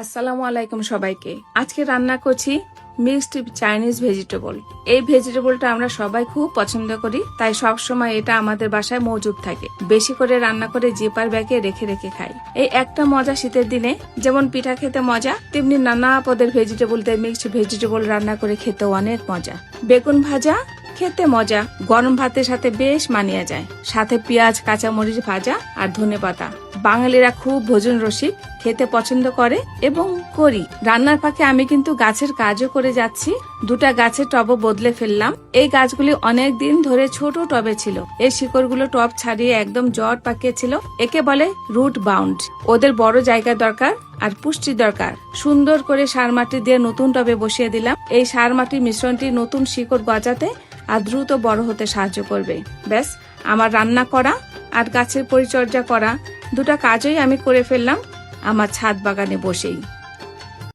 আসসালামু আলাইকুম সবাইকে। আজকে রান্না করছি মিক্সড চাইনিজ ভেজিটেবল। এই ভেজিটেবলটা আমরা সবাই খুব পছন্দ করি, তাই সব সময় এটা আমাদের বাসায় মজুদ থাকে। বেশি করে রান্না করে জিপার ব্যাগে রেখে রেখে খাই। এই একটা মজা শীতের দিনে, যেমন পিঠা খেতে মজা, তেমনি নানা পদের ভেজিটেবল দিয়ে মিক্সড ভেজিটেবল রান্না করে খেতে অনেক মজা। বেগুন ভাজা খেতে মজা, গরম ভাতের সাথে বেশ মানিয়ে যায়। সাথে পেঁয়াজ, কাঁচামরিচ ভাজা আর ধনেপাতা। বাঙালিরা খুব ভোজন রসিক, খেতে পছন্দ করে এবং করি। রান্নার ফাঁকে আমি কিন্তু গাছের কাজও করে যাচ্ছি। দুটা গাছের টবও বদলে ফেললাম। এই গাছগুলি অনেক দিন ধরে ছোট টবে ছিল। এই শিকড়গুলো টব ছাড়িয়ে একদম জট পাকিয়েছিল। একে বলে রুট বাউন্ড। ওদের বড় জায়গা দরকার আর পুষ্টি দরকার। সুন্দর করে সার মাটি দিয়ে নতুন টবে বসিয়ে দিলাম। এই সার মাটির মিশ্রণটি নতুন শিকড় গজাতে আর দ্রুত বড় হতে সাহায্য করবে। ব্যাস, আমার রান্না করা আর গাছের পরিচর্যা করা দুটা কাজই আমি করে ফেললাম আমার ছাদ বাগানে বসেই।